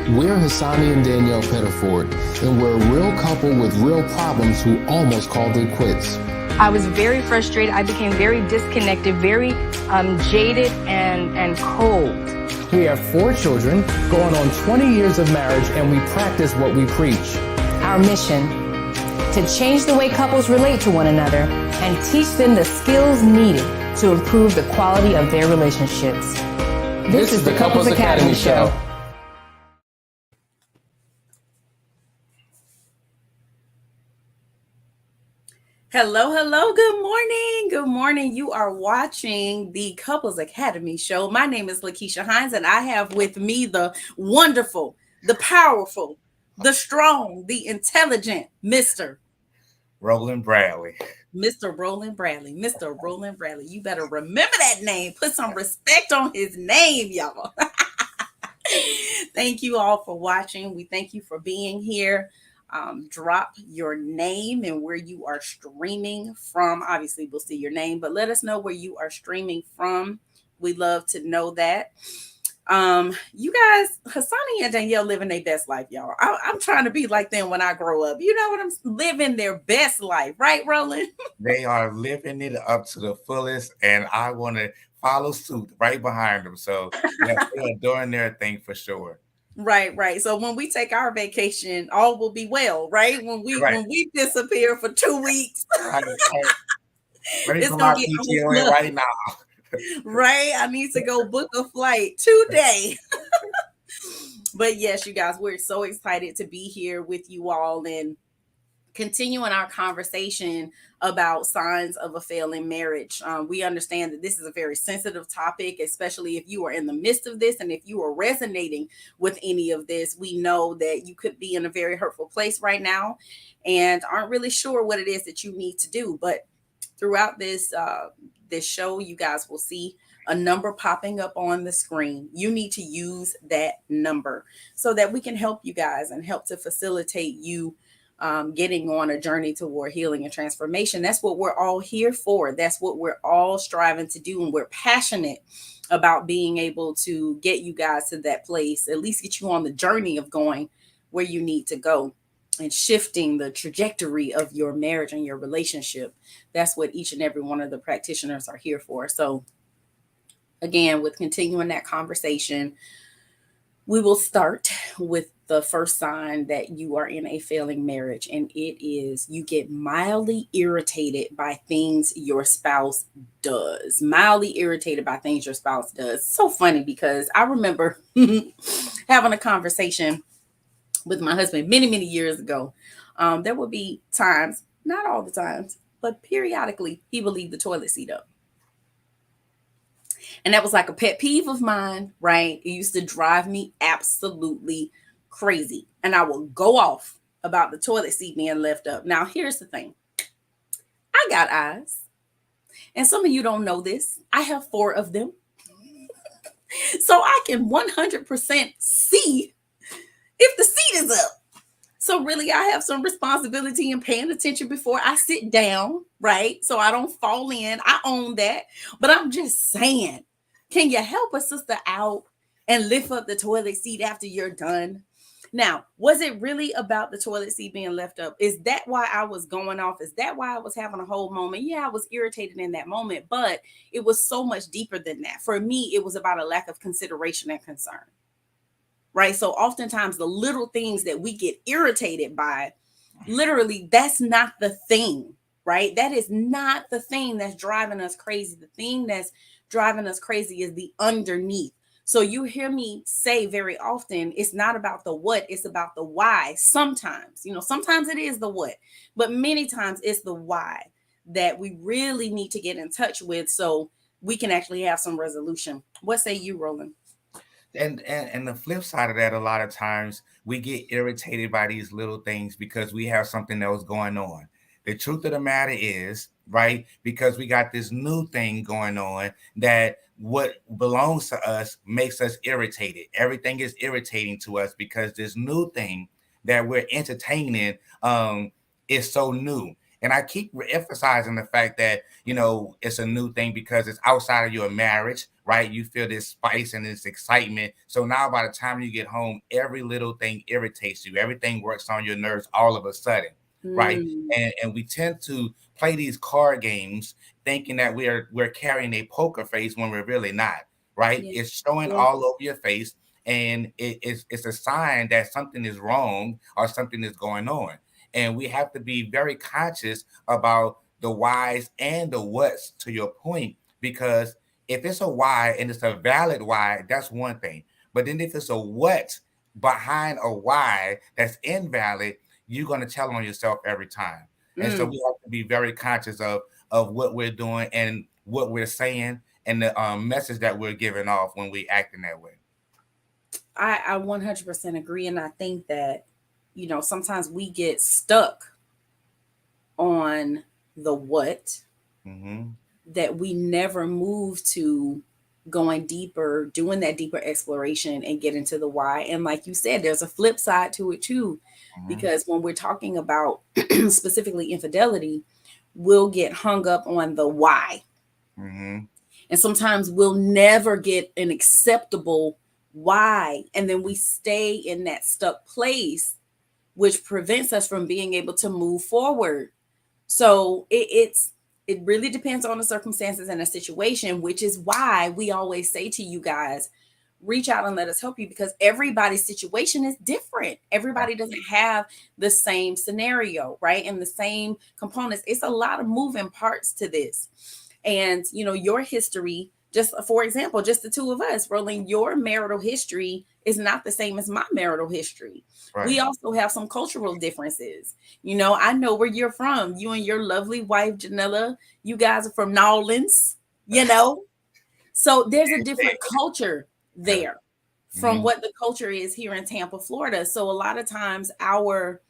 We're Hassani and Danielle Pettiford, and we're a real couple with real problems who almost called it quits. I was very frustrated. I became very disconnected, very jaded and cold. We have 4 children, going on 20 years of marriage, and we practice what we preach. Our mission, to change the way couples relate to one another and teach them the skills needed to improve the quality of their relationships. This is the Couples Academy Show. Hello, good morning. You are watching the Couples Academy Show. My name is Lakeisha Hines, and I have with me the wonderful, the powerful, the strong, the intelligent Mr. Roland Bradley. Mr. Roland Bradley. Mr. Roland Bradley. You better remember that name. Put some respect on his name, y'all. Thank you all for watching. We thank you for being here. Drop your name and where you are streaming from. Obviously, we'll see your name, but let us know where you are streaming from. We love to know that. You guys, Hassani and Danielle living their best life, y'all. I'm trying to be like them when I grow up. You know what? I'm living their best life, right, Roland? They are living it up to the fullest, and I want to follow suit right behind them. So yeah, they're doing their thing for sure. Right. So when we take our vacation, all will be well, right? When we disappear for 2 weeks, Ready for my PTO right now. Right, I need to go book a flight today. But yes, you guys, we're so excited to be here with you all and continuing our conversation about signs of a failing marriage. We understand that this is a very sensitive topic, especially if you are in the midst of this and if you are resonating with any of this. We know that you could be in a very hurtful place right now and aren't really sure what it is that you need to do. But throughout this show, you guys will see a number popping up on the screen. You need to use that number so that we can help you guys and help to facilitate you getting on a journey toward healing and transformation. That's what we're all here for. That's what we're all striving to do. And we're passionate about being able to get you guys to that place, at least get you on the journey of going where you need to go and shifting the trajectory of your marriage and your relationship. That's what each and every one of the practitioners are here for. So again, with continuing that conversation, we will start with the first sign that you are in a failing marriage, and it is you get mildly irritated by things your spouse does. Mildly irritated by things your spouse does. So funny because I remember having a conversation with my husband many years ago. There would be times, not all the times, but periodically he would leave the toilet seat up. And that was like a pet peeve of mine, right? It used to drive me absolutely crazy. And I would go off about the toilet seat being left up. Now, here's the thing. I got eyes. And some of you don't know this. I have 4 of them. So I can 100% see if the seat is up. So really, I have some responsibility in paying attention before I sit down, right? So I don't fall in. I own that. But I'm just saying, can you help a sister out and lift up the toilet seat after you're done? Now, was it really about the toilet seat being left up? Is that why I was going off? Is that why I was having a whole moment? Yeah, I was irritated in that moment, but it was so much deeper than that. For me, it was about a lack of consideration and concern. Right. So oftentimes the little things that we get irritated by, literally, that's not the thing. Right. That is not the thing that's driving us crazy. The thing that's driving us crazy is the underneath. So you hear me say very often, it's not about the what, it's about the why. Sometimes, sometimes it is the what, but many times it's the why that we really need to get in touch with so we can actually have some resolution. What say you, Roland? And the flip side of that, a lot of times we get irritated by these little things because we have something else going on. The truth of the matter is, right, because we got this new thing going on that what belongs to us makes us irritated. Everything is irritating to us because this new thing that we're entertaining is so new. And I keep emphasizing the fact that, you know, it's a new thing because it's outside of your marriage, right? You feel this spice and this excitement. So now by the time you get home, every little thing irritates you. Everything works on your nerves all of a sudden, right? And we tend to play these card games thinking that we're carrying a poker face when we're really not, right? Yeah. It's showing all over your face, and it's a sign that something is wrong or something is going on. And we have to be very conscious about the whys and the whats, to your point, because if it's a why and it's a valid why, that's one thing. But then if it's a what behind a why that's invalid, you're going to tell on yourself every time. And so we have to be very conscious of what we're doing and what we're saying and the message that we're giving off when we act in that way. I 100% agree. And I think that, you know, sometimes we get stuck on the what, that we never move to going deeper, doing that deeper exploration and get into the why. And like you said, there's a flip side to it too, because when we're talking about specifically infidelity, we'll get hung up on the why. And sometimes we'll never get an acceptable why. And then we stay in that stuck place, which prevents us from being able to move forward. So it really depends on the circumstances and the situation, which is why we always say to you guys, reach out and let us help you, because everybody's situation is different. Everybody doesn't have the same scenario, right? And the same components. It's a lot of moving parts to this. And, you know, your history, just for example, just the two of us, Roland, your marital history is not the same as my marital history. Right. We also have some cultural differences. You know, I know where you're from. You and your lovely wife, Janella, you guys are from Nolans, you know? So there's a different culture there from what the culture is here in Tampa, Florida. So a lot of times our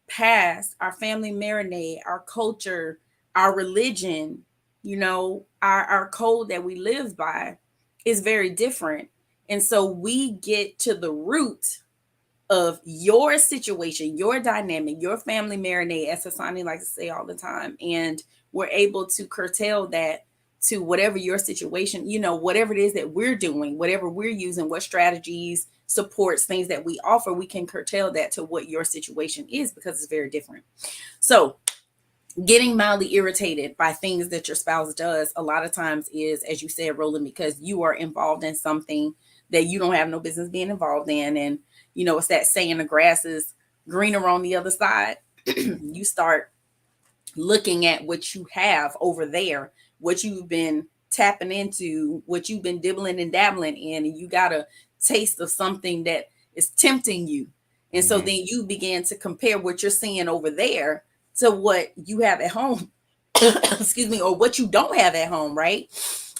past, our family marinade, our culture, our religion, you know, our code that we live by is very different. And so we get to the root of your situation, your dynamic, your family marinade, as Hassani likes to say all the time. And we're able to curtail that to whatever your situation, you know, whatever it is that we're doing, whatever we're using, what strategies, supports, things that we offer, we can curtail that to what your situation is, because it's very different. So getting mildly irritated by things that your spouse does a lot of times is, as you said, Roland, because you are involved in something that you don't have no business being involved in. And, you know, it's that saying, the grass is greener on the other side. You start looking at what you have over there, what you've been tapping into, what you've been dibbling and dabbling in, and you got a taste of something that is tempting you. And so then you begin to compare what you're seeing over there to what you have at home, excuse me, or what you don't have at home, right?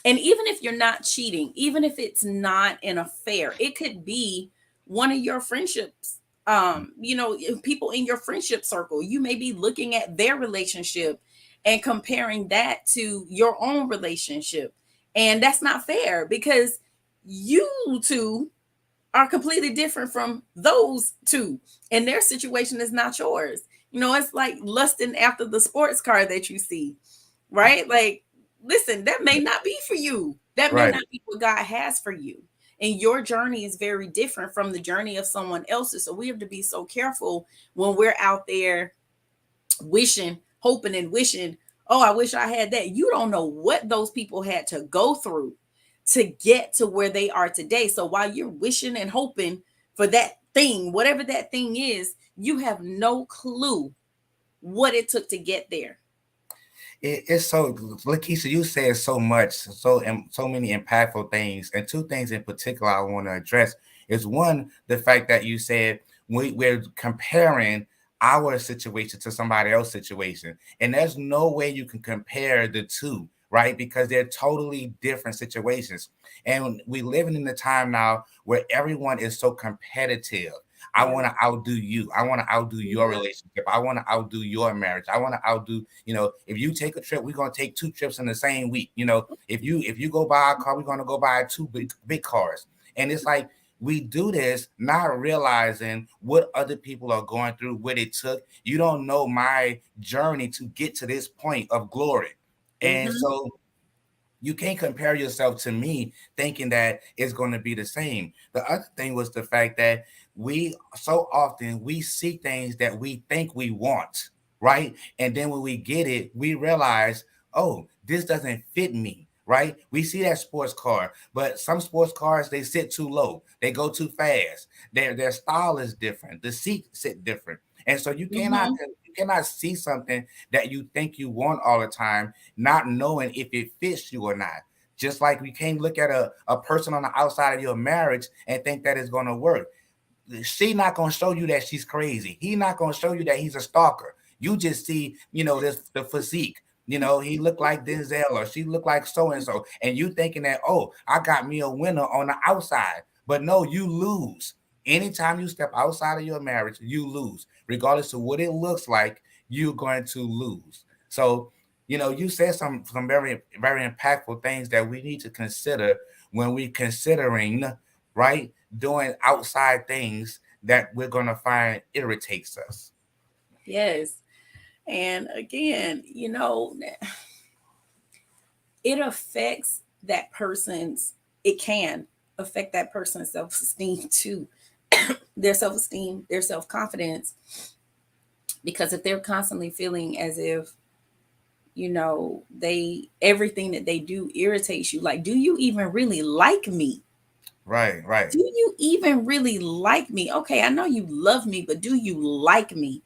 And even if you're not cheating, even if it's not an affair, it could be one of your friendships. You know, people in your friendship circle, you may be looking at their relationship and comparing that to your own relationship. And that's not fair, because you two are completely different from those two, and their situation is not yours. You know, it's like lusting after the sports car that you see, right? Like, listen, that may not be for you. That may not be what God has for you. And your journey is very different from the journey of someone else's. So we have to be so careful when we're out there wishing, hoping and wishing, oh, I wish I had that. You don't know what those people had to go through to get to where they are today. So while you're wishing and hoping for that thing, whatever that thing is, you have no clue what it took to get there. It's so, Lakeisha, you said so much, so many impactful things, and two things in particular I want to address is, one, the fact that you said we're comparing our situation to somebody else's situation, and there's no way you can compare the two, right? Because they're totally different situations, and we living in a time now where everyone is so competitive. I want to outdo you. I want to outdo your relationship. I want to outdo your marriage. I want to outdo, you know, if you take a trip, we're going to take 2 trips in the same week. You know, if you go buy a car, we're going to go buy 2 big cars. And it's like we do this not realizing what other people are going through, what it took. You don't know my journey to get to this point of glory. And so you can't compare yourself to me thinking that it's going to be the same. The other thing was the fact that we so often we see things that we think we want, right? And then when we get it, we realize, oh, this doesn't fit me, right? We see that sports car, but some sports cars, they sit too low, they go too fast, their style is different, the seat sit different. And so you cannot see something that you think you want all the time, not knowing if it fits you or not. Just like we can't look at a person on the outside of your marriage and think that it's going to work. She not going to show you that she's crazy. He not going to show you that he's a stalker. You just see, the physique. He looked like Denzel or she looked like so-and-so. And you thinking that, oh, I got me a winner on the outside. But no, you lose. Anytime you step outside of your marriage, you lose. Regardless of what it looks like, you're going to lose. So, you said some very, very impactful things that we need to consider when we considering, right, doing outside things that we're going to find irritates us. Yes. And again, it affects that person's, it can affect that person's self-esteem too. Their self-esteem, their self-confidence. Because if they're constantly feeling as if, everything that they do irritates you, like, do you even really like me? Right. Do you even really like me? Okay, I know you love me, but do you like me?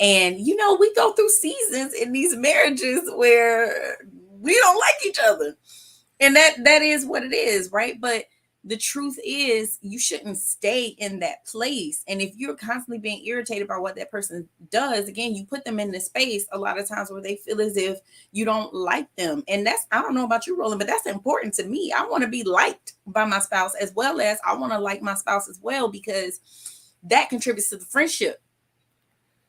And we go through seasons in these marriages where we don't like each other. And that is what it is, right? But the truth is you shouldn't stay in that place. And if you're constantly being irritated by what that person does, again, you put them in this space a lot of times where they feel as if you don't like them. And I don't know about you, Roland, but that's important to me. I want to be liked by my spouse as well as I want to like my spouse as well, because that contributes to the friendship.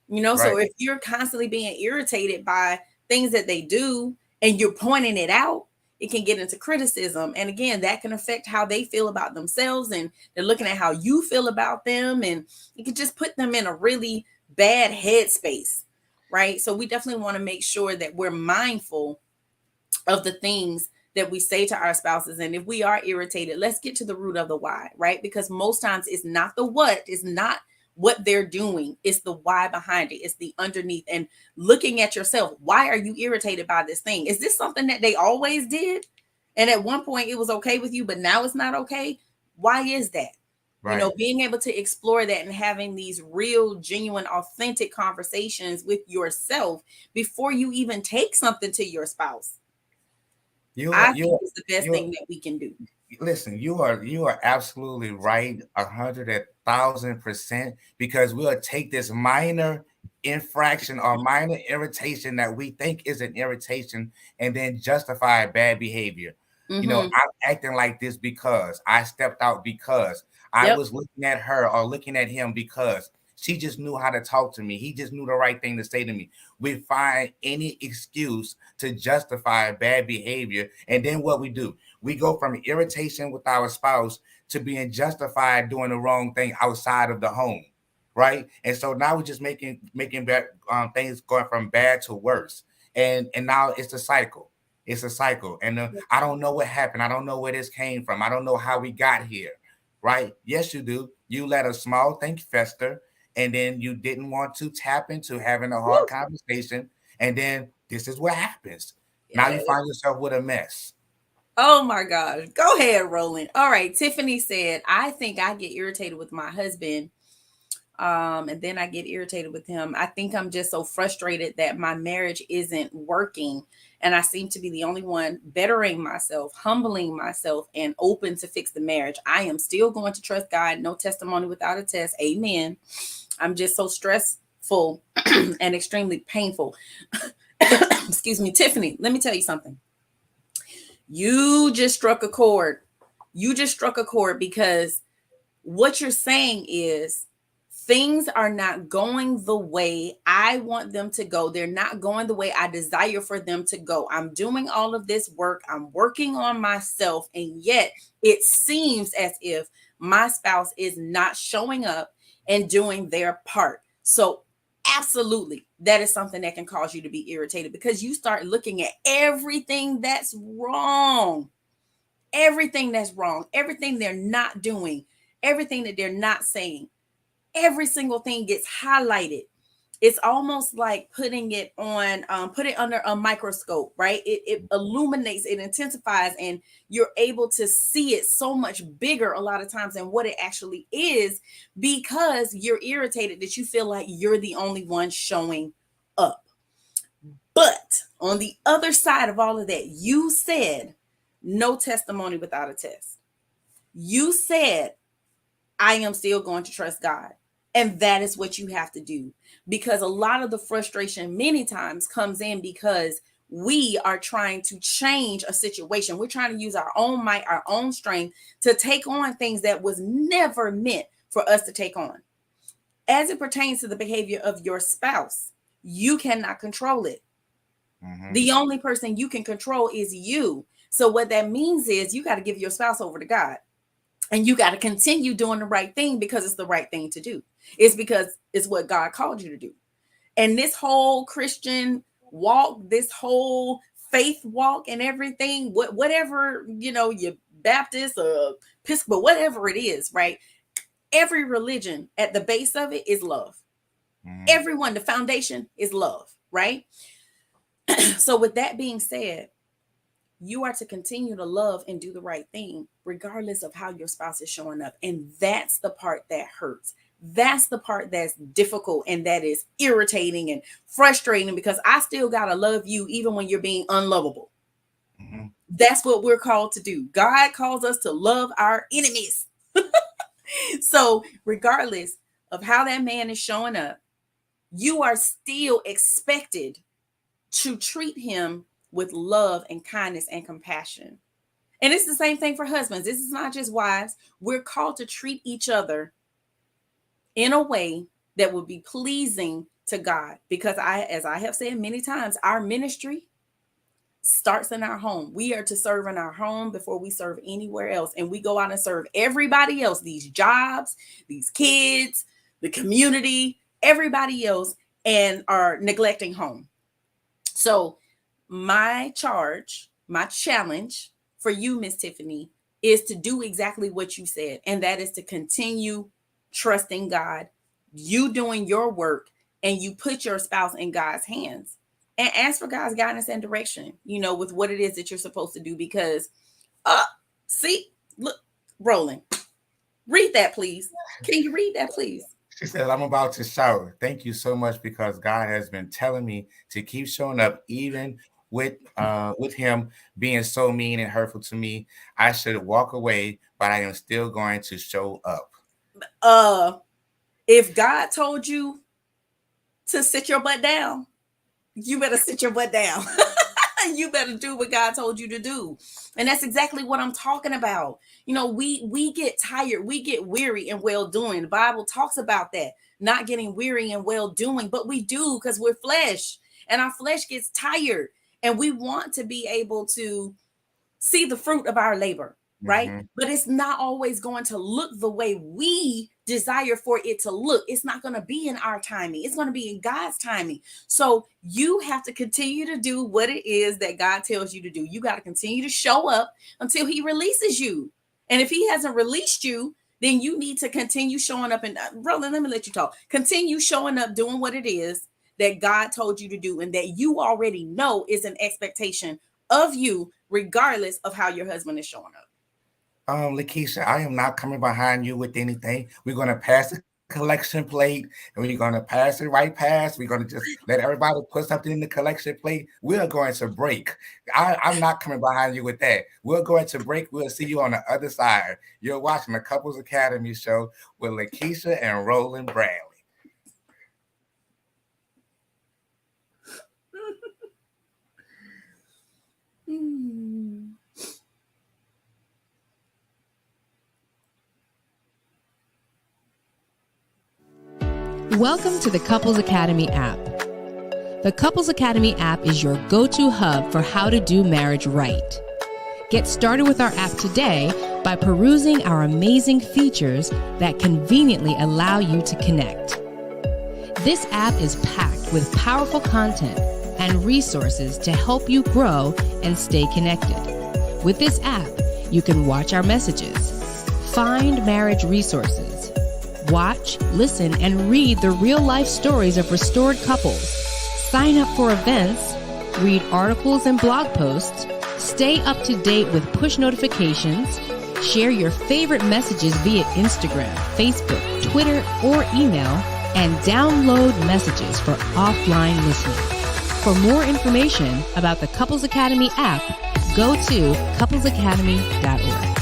Right. So if you're constantly being irritated by things that they do and you're pointing it out, it can get into criticism. And again, that can affect how they feel about themselves, and they're looking at how you feel about them. And it can just put them in a really bad headspace, right? So we definitely want to make sure that we're mindful of the things that we say to our spouses. And if we are irritated, let's get to the root of the why, right? Because most times it's not the what, it's not what they're doing, it's the why behind it, it's the underneath, and looking at yourself. Why are you irritated by this thing? Is this something that they always did, and at one point it was okay with you, but now it's not okay? Why is that? Right. Being able to explore that and having these real, genuine, authentic conversations with yourself before you even take something to your spouse. I think it's the best thing that we can do. Listen, you are absolutely right, 100,000%, because we'll take this minor infraction or minor irritation that we think is an irritation and then justify bad behavior. I'm acting like this because I stepped out, because I was looking at her or looking at him because she just knew how to talk to me. He just knew the right thing to say to me. We find any excuse to justify bad behavior. And then what we do, we go from irritation with our spouse to being justified doing the wrong thing outside of the home, right? And so now we're just making bad, things going from bad to worse. And now it's a cycle. It's a cycle. And I don't know what happened. I don't know where this came from. I don't know how we got here, right? Yes, you do. You let a small thing fester, and then you didn't want to tap into having a hard conversation. And then this is what happens. Yes. Now you find yourself with a mess. Oh my gosh. Go ahead, Roland. All right. Tiffany said, I think I get irritated with my husband. And then I get irritated with him. I think I'm just so frustrated that my marriage isn't working. And I seem to be the only one bettering myself, humbling myself, and open to fix the marriage. I am still going to trust God. No testimony without a test. Amen. I'm just so stressful and extremely painful. Excuse me, Tiffany, let me tell you something. You just struck a chord. You just struck a chord, because what you're saying is things are not going the way I want them to go. They're not going the way I desire for them to go. I'm doing all of this work. I'm working on myself. And yet it seems as if my spouse is not showing up and doing their part. So absolutely, that is something that can cause you to be irritated, because you start looking at everything that's wrong, everything they're not doing, everything that they're not saying. Every single thing gets highlighted. It's almost like putting it on, put it under a microscope, right? It illuminates, it intensifies, and you're able to see it so much bigger a lot of times than what it actually is, because you're irritated that you feel like you're the only one showing up. But on the other side of all of that, you said no testimony without a test. You said, I am still going to trust God. And that is what you have to do, because a lot of the frustration many times comes in because we are trying to change a situation. We're trying to use our own might, our own strength to take on things that was never meant for us to take on. As it pertains to the behavior of your spouse, you cannot control it. Mm-hmm. The only person you can control is you. So what that means is you got to give your spouse over to God. And you got to continue doing the right thing because it's the right thing to do. It's because it's what God called you to do. And this whole Christian walk, this whole faith walk and everything, whatever, you Baptist or Episcopal, whatever it is, right? Every religion at the base of it is love. Mm-hmm. Everyone, the foundation is love, right? So with that being said, you are to continue to love and do the right thing, regardless of how your spouse is showing up. And that's the part that hurts. That's the part that's difficult and that is irritating and frustrating, because I still got to love you even when you're being unlovable. Mm-hmm. That's what we're called to do. God calls us to love our enemies. So regardless of how that man is showing up, you are still expected to treat him with love and kindness and compassion. And it's the same thing for husbands. This is not just wives. We're called to treat each other in a way that would be pleasing to God, because as I have said many times, our ministry starts in our home. We are to serve in our home before we serve anywhere else. And we go out and serve everybody else, these jobs, these kids, the community, everybody else, and are neglecting home. So my charge, my challenge for you, Miss Tiffany, is to do exactly what you said. And that is to continue trusting God, you doing your work, and you put your spouse in God's hands and ask for God's guidance and direction, with what it is that you're supposed to do. Because, see, look, Roland, read that, please. Can you read that, please? She said, I'm about to shower. Thank you so much, because God has been telling me to keep showing up, even with him being so mean and hurtful to me. I should walk away, but I am still going to show up. If God told you to sit your butt down, you better sit your butt down. You better do what God told you to do. And that's exactly what I'm talking about. We get tired, we get weary in well-doing. The Bible talks about that, not getting weary in well-doing, but we do, because we're flesh and our flesh gets tired, and we want to be able to see the fruit of our labor, right? Mm-hmm. But it's not always going to look the way we desire for it to look. It's not going to be in our timing. It's going to be in God's timing. So you have to continue to do what it is that God tells you to do. You got to continue to show up until he releases you. And if he hasn't released you, then you need to continue showing up. And Roland, let me let you talk. Continue showing up, doing what it is that God told you to do, and that you already know is an expectation of you, regardless of how your husband is showing up. Lakeisha, I am not coming behind you with anything. We're going to pass the collection plate, and we're going to pass it right past. We're going to just let everybody put something in the collection plate. We're going to break. I'm not coming behind you with that. We're going to break. We'll see you on the other side. You're watching the Couples Academy show with Lakeisha and Roland Bradley. Welcome to the Couples Academy app. The Couples Academy app is your go-to hub for how to do marriage right. Get started with our app today by perusing our amazing features that conveniently allow you to connect. This app is packed with powerful content and resources to help you grow and stay connected. With this app, you can watch our messages, find marriage resources, watch, listen, and read the real-life stories of restored couples, sign up for events, read articles and blog posts, stay up to date with push notifications, share your favorite messages via Instagram, Facebook, Twitter, or email, and download messages for offline listening. For more information about the Couples Academy app, go to couplesacademy.org.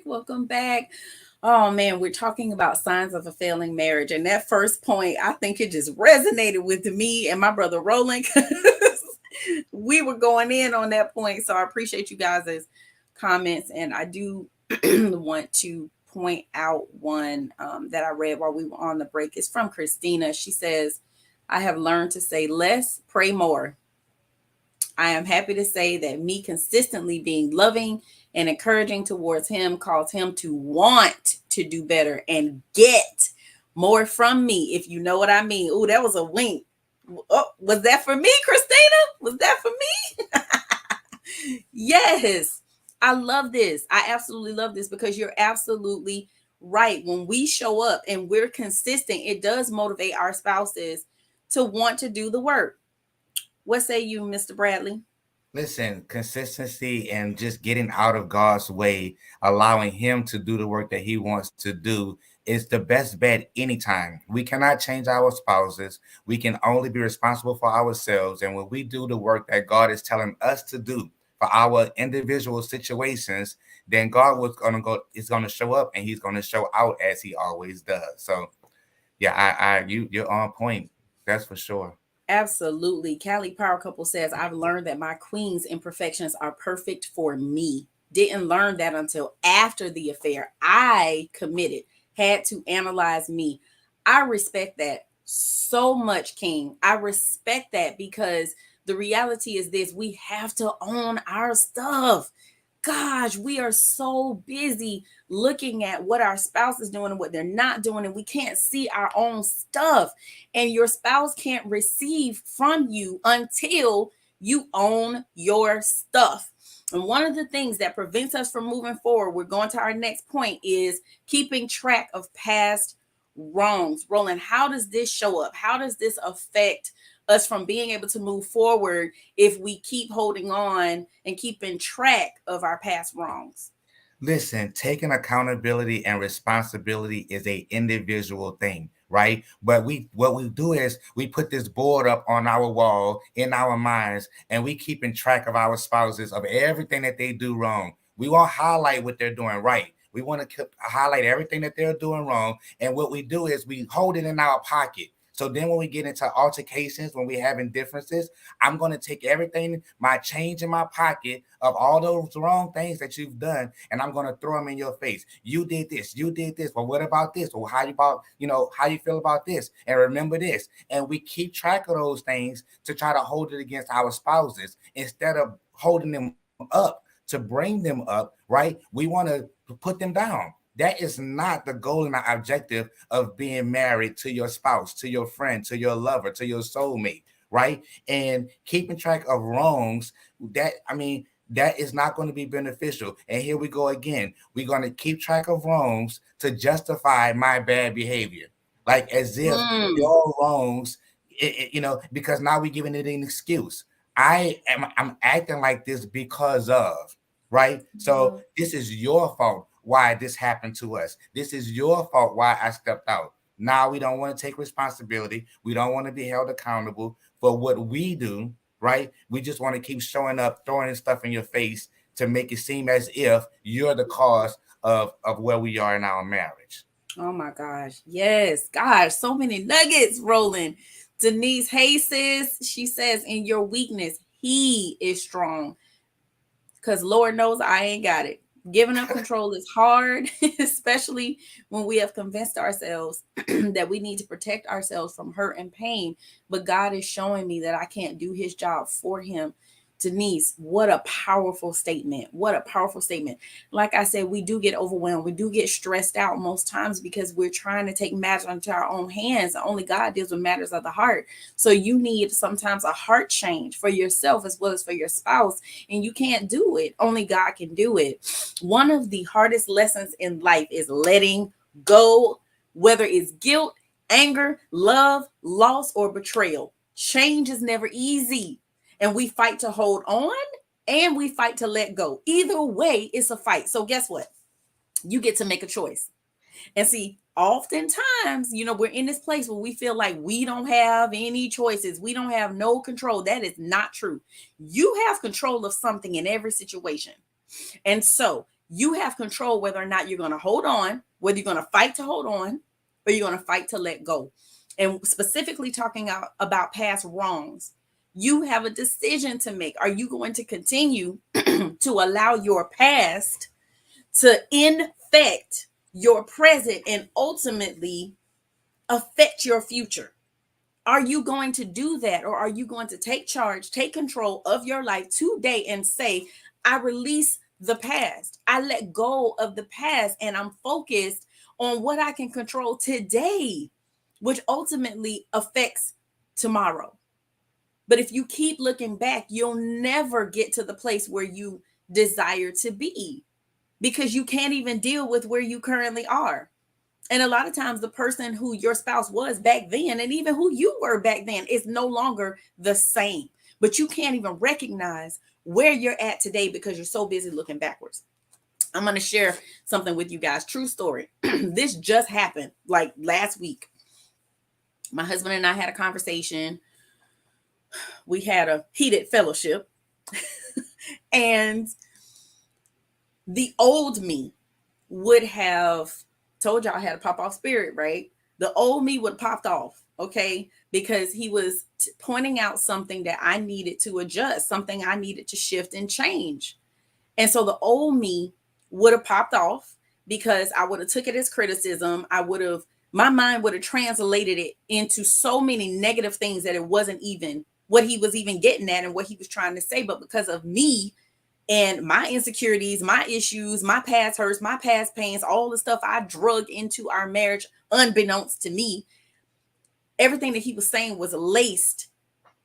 Welcome back. Oh man, we're talking about signs of a failing marriage. And that first point, I think it just resonated with me and my brother Roland. We were going in on that point. So I appreciate you guys' comments. And I do want to point out one that I read while we were on the break. It's from Christina. She says, I have learned to say less, pray more. I am happy to say that me consistently being loving and encouraging towards him caused him to want to do better and get more from me, if you know what I mean. Oh, that was a wink. Oh, was that for me, Christina? Was that for me? Yes. I love this. I absolutely love this because you're absolutely right. When we show up and we're consistent, it does motivate our spouses to want to do the work. What say you, Mr. Bradley? Listen, consistency and just getting out of God's way, allowing him to do the work that he wants to do is the best bet anytime. We cannot change our spouses. We can only be responsible for ourselves. And when we do the work that God is telling us to do for our individual situations, then God is going to show up and he's going to show out as he always does. So yeah, you're on point. That's for sure. Absolutely. Cali Power Couple says, I've learned that my queen's imperfections are perfect for me. Didn't learn that until after the affair. I committed, had to analyze me. I respect that so much, King. I respect that because the reality is this: we have to own our stuff. Gosh, we are so busy looking at what our spouse is doing and what they're not doing, and we can't see our own stuff. And your spouse can't receive from you until you own your stuff. And one of the things that prevents us from moving forward, we're going to our next point, is keeping track of past wrongs. Roland, how does this show up? How does this affect us from being able to move forward if we keep holding on and keeping track of our past wrongs? Listen, taking accountability and responsibility is an individual thing. right? But what we do is we put this board up on our wall in our minds, and we keeping track of our spouses of everything that they do wrong. We won't highlight what they're doing right. We want to highlight everything that they're doing wrong. And what we do is we hold it in our pocket. So then when we get into altercations, when we're having differences, I'm going to take everything, my change in my pocket of all those wrong things that you've done, and I'm going to throw them in your face. You did this. You did this. Well, what about this? Well, how you feel about this? And remember this. And we keep track of those things to try to hold it against our spouses instead of holding them up to bring them up, right? We want to put them down. That is not the goal and the objective of being married to your spouse, to your friend, to your lover, to your soulmate, right? And keeping track of wrongs, that is not going to be beneficial. And here we go again. We're going to keep track of wrongs to justify my bad behavior, like as if your wrongs, because now we're giving it an excuse. I'm acting like this because of, right? So this is your fault why this happened to us. This is your fault why I stepped out. Now we don't want to take responsibility. We don't want to be held accountable for what we do, right? We just want to keep showing up, throwing stuff in your face to make it seem as if you're the cause of where we are in our marriage. Oh my gosh. Yes. Gosh, so many nuggets rolling. Denise, hey sis, she says, in your weakness, he is strong. Because Lord knows I ain't got it. Giving up control is hard, especially when we have convinced ourselves that we need to protect ourselves from hurt and pain. But God is showing me that I can't do his job for him. Denise, what a powerful statement. What a powerful statement. Like I said, we do get overwhelmed. We do get stressed out most times because we're trying to take matters into our own hands. Only God deals with matters of the heart. So you need sometimes a heart change for yourself as well as for your spouse. And you can't do it. Only God can do it. One of the hardest lessons in life is letting go, whether it's guilt, anger, love, loss, or betrayal. Change is never easy. And we fight to hold on and we fight to let go. Either way, it's a fight. So guess what? You get to make a choice. And see, oftentimes, we're in this place where we feel like we don't have any choices. We don't have no control. That is not true. You have control of something in every situation. And so you have control whether or not you're going to hold on, whether you're going to fight to hold on, or you're going to fight to let go. And specifically talking about past wrongs. You have a decision to make. Are you going to continue to allow your past to infect your present and ultimately affect your future? Are you going to do that? Or are you going to take charge, take control of your life today and say, I release the past. I let go of the past and I'm focused on what I can control today, which ultimately affects tomorrow. But if you keep looking back, you'll never get to the place where you desire to be because you can't even deal with where you currently are. And a lot of times the person who your spouse was back then and even who you were back then is no longer the same. But you can't even recognize where you're at today because you're so busy looking backwards. I'm going to share something with you guys. True story. This just happened like last week. My husband and I had a conversation. We had a heated fellowship and the old me would have told y'all I had a pop off spirit, right? The old me would have popped off, okay? Because he was pointing out something that I needed to adjust, something I needed to shift and change. And so the old me would have popped off because I would have took it as criticism. My mind would have translated it into so many negative things that it wasn't even what he was even getting at and what he was trying to say. But because of me and my insecurities, my issues, my past hurts, my past pains, all the stuff I drug into our marriage, unbeknownst to me, everything that he was saying was laced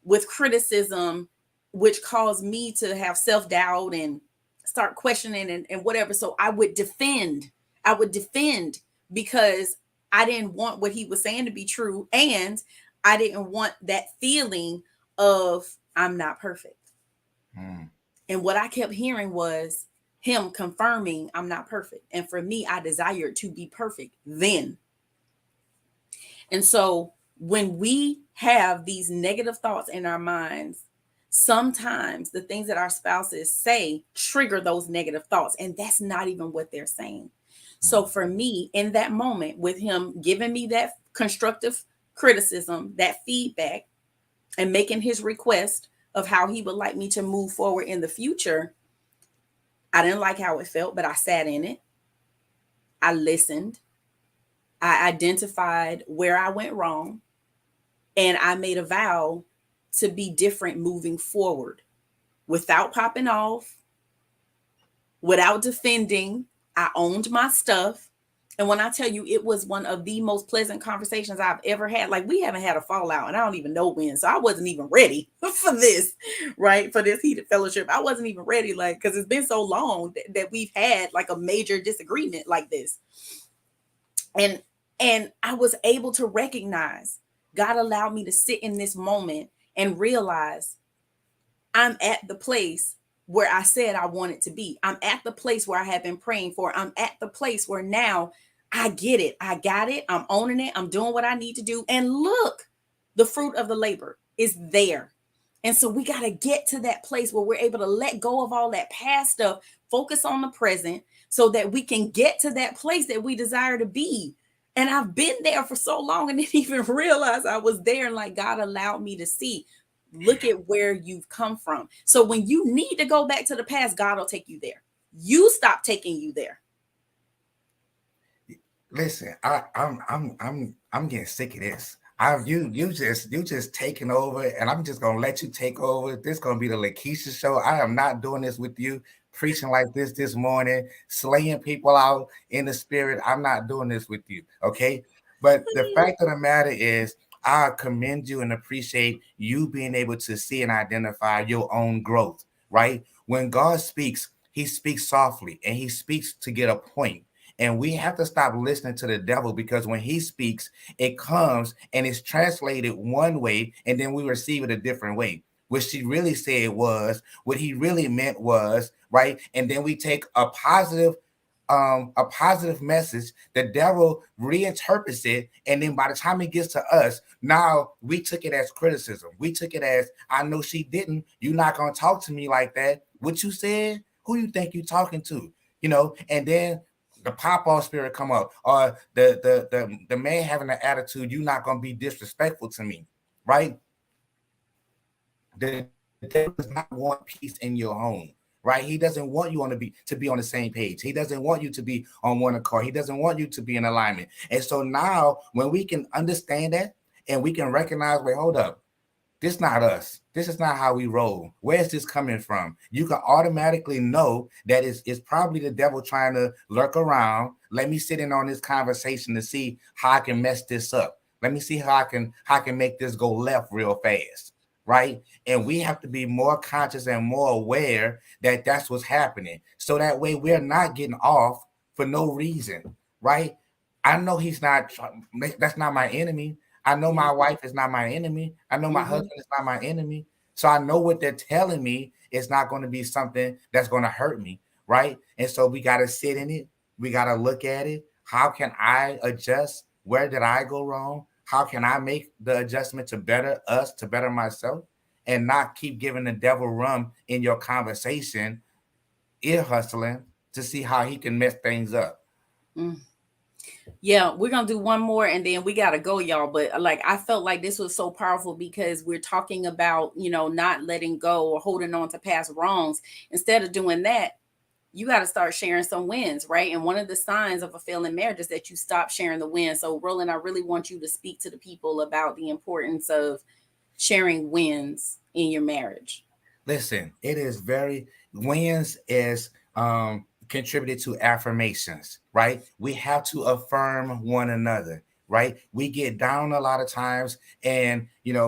with criticism, which caused me to have self-doubt and start questioning and whatever. So I would defend because I didn't want what he was saying to be true. And I didn't want that feeling of I'm not perfect. And what I kept hearing was him confirming I'm not perfect. And for me, I desired to be perfect then. And so when we have these negative thoughts in our minds, sometimes the things that our spouses say trigger those negative thoughts, and that's not even what they're saying. So for me, in that moment, with him giving me that constructive criticism, that feedback, and making his request of how he would like me to move forward in the future, I didn't like how it felt, but I sat in it. I listened. I identified where I went wrong, and I made a vow to be different moving forward without popping off, without defending. I owned my stuff. And when I tell you, it was one of the most pleasant conversations I've ever had. Like, we haven't had a fallout, and I don't even know when. So I wasn't even ready for this, right? For this heated fellowship. I wasn't even ready, like, because it's been so long that we've had like a major disagreement like this. And I was able to recognize, God allowed me to sit in this moment and realize I'm at the place where I said I wanted to be. I'm at the place where I have been praying for. I'm at the place where now I get it. I got it. I'm owning it. I'm doing what I need to do. And look, the fruit of the labor is there. And so we got to get to that place where we're able to let go of all that past stuff, focus on the present, so that we can get to that place that we desire to be. And I've been there for so long and didn't even realize I was there. And like, God allowed me to see, look at where you've come from. So when you need to go back to the past, God will take you there. You stop taking you there. Listen, I'm getting sick of this. You just taking over, and I'm just gonna let you take over. This gonna be the Lakeisha show. I am not doing this with you, preaching like this morning, slaying people out in the spirit. I'm not doing this with you, okay? But the fact of the matter is, I commend you and appreciate you being able to see and identify your own growth, right? When God speaks, he speaks softly and he speaks to get a point. And we have to stop listening to the devil, because when he speaks, it comes and it's translated one way, and then we receive it a different way. What she really said was, what he really meant was, right? And then we take a positive message, the devil reinterprets it, and then by the time it gets to us, now we took it as criticism. We took it as, I know she didn't. You're not gonna talk to me like that. What you said? Who you think you talking to? And then the pop-off spirit come up, or the man having an attitude, you're not gonna be disrespectful to me, right? The devil does not want peace in your home, right? He doesn't want you to be on the same page. He doesn't want you to be on one accord. He doesn't want you to be in alignment. And so now, when we can understand that and we can recognize, wait, hold up, this is not us. This is not how we roll. Where is this coming from? You can automatically know that it's probably the devil trying to lurk around. Let me sit in on this conversation to see how I can mess this up. Let me see how I can make this go left real fast, right? And we have to be more conscious and more aware that that's what's happening. So that way we're not getting off for no reason, right? I know that's not my enemy. I know my wife is not my enemy. I know my husband is not my enemy. So I know what they're telling me is not going to be something that's going to hurt me, right? And so we got to sit in it. We got to look at it. How can I adjust? Where did I go wrong? How can I make the adjustment to better us, to better myself, and not keep giving the devil room in your conversation, ear hustling to see how he can mess things up? Yeah, we're gonna do one more and then we gotta go, y'all. But like, I felt like this was so powerful because we're talking about, not letting go or holding on to past wrongs. Instead of doing that, you got to start sharing some wins, right? And one of the signs of a failing marriage is that you stop sharing the wins. So, Roland, I really want you to speak to the people about the importance of sharing wins in your marriage. Listen, wins is contributed to affirmations, right? We have to affirm one another, right? We get down a lot of times, and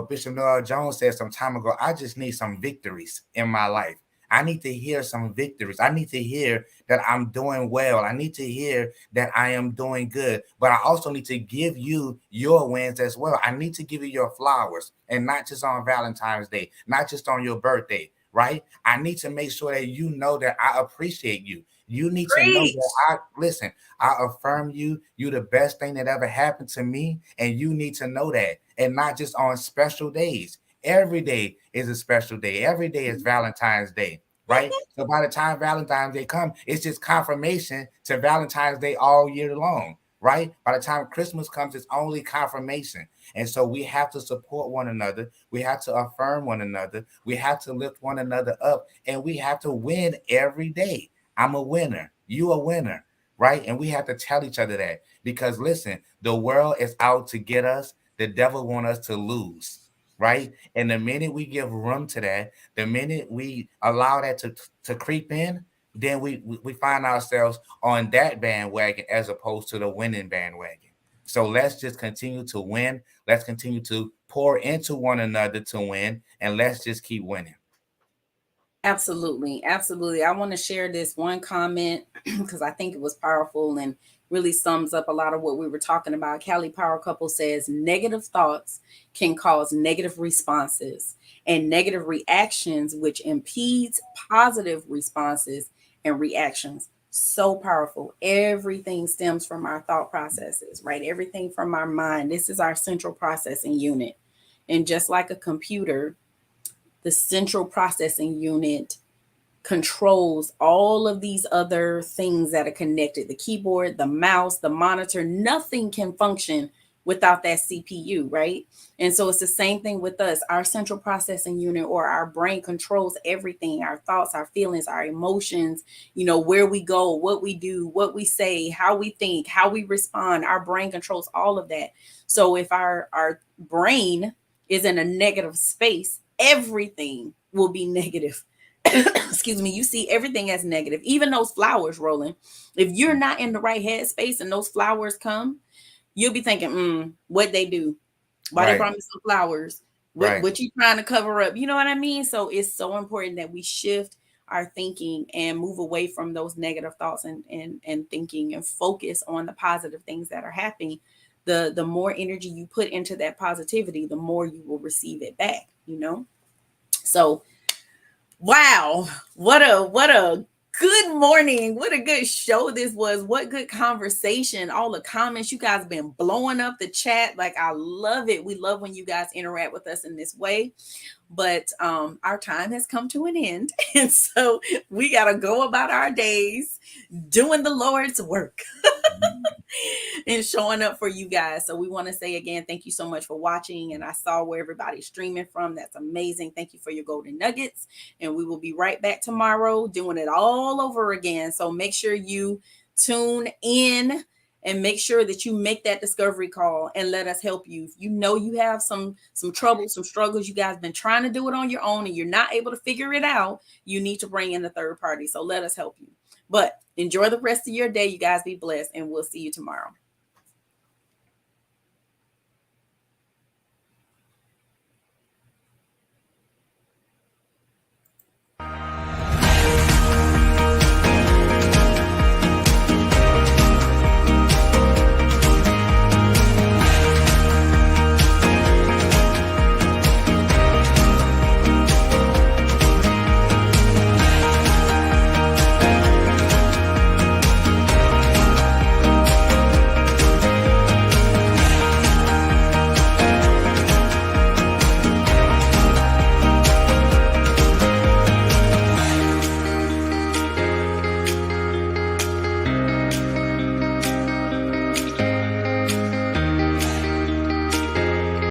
Bishop Noel Jones said some time ago, I just need some victories in my life. I need to hear some victories. I need to hear that I'm doing well. I need to hear that I am doing good. But I also need to give you your wins as well. I need to give you your flowers, and not just on Valentine's Day, not just on your birthday, right? I need to make sure that you know that I appreciate you. You need to know that I affirm you. You the best thing that ever happened to me. And you need to know that. And not just on special days. Every day is a special day. Every day is Valentine's Day. Right. So by the time Valentine's Day comes, it's just confirmation to Valentine's Day all year long. Right. By the time Christmas comes, it's only confirmation. And so we have to support one another. We have to affirm one another. We have to lift one another up, and we have to win every day. I'm a winner. You a winner. Right. And we have to tell each other that, because listen, the world is out to get us. The devil wants us to lose. Right. And the minute we give room to that, the minute we allow that to creep in, then we find ourselves on that bandwagon as opposed to the winning bandwagon. So let's just continue to win. Let's continue to pour into one another to win, and let's just keep winning. Absolutely. Absolutely. I want to share this one comment because I think it was powerful and really sums up a lot of what we were talking about. Cali Power Couple says negative thoughts can cause negative responses and negative reactions, which impedes positive responses and reactions. So powerful. Everything stems from our thought processes, right? Everything from our mind. This is our central processing unit. And just like a computer, the central processing unit controls all of these other things that are connected. The keyboard, the mouse, the monitor, nothing can function without that CPU, right? And so it's the same thing with us. Our central processing unit, or our brain, controls everything: our thoughts, our feelings, our emotions, where we go, what we do, what we say, how we think, how we respond. Our brain controls all of that. So if our brain is in a negative space, everything will be negative. Excuse me. You see everything as negative, even those flowers, Roland. If you're not in the right headspace and those flowers come, you'll be thinking, what they do? Why they brought me some flowers? What you trying to cover up? You know what I mean? So it's so important that we shift our thinking and move away from those negative thoughts and thinking, and focus on the positive things that are happening. The more energy you put into that positivity, the more you will receive it back, So, wow, what a good morning. What a good show this was. What good conversation. All the comments, you guys have been blowing up the chat. Like, I love it. We love when you guys interact with us in this way. But our time has come to an end. And so we got to go about our days doing the Lord's work and showing up for you guys. So we want to say again, thank you so much for watching. And I saw where everybody's streaming from. That's amazing. Thank you for your golden nuggets. And we will be right back tomorrow doing it all over again. So make sure you tune in and make sure that you make that discovery call and let us help you. If you have some trouble, some struggles, you guys been trying to do it on your own and you're not able to figure it out, you need to bring in a third party. So let us help you. But enjoy the rest of your day. You guys be blessed, and we'll see you tomorrow.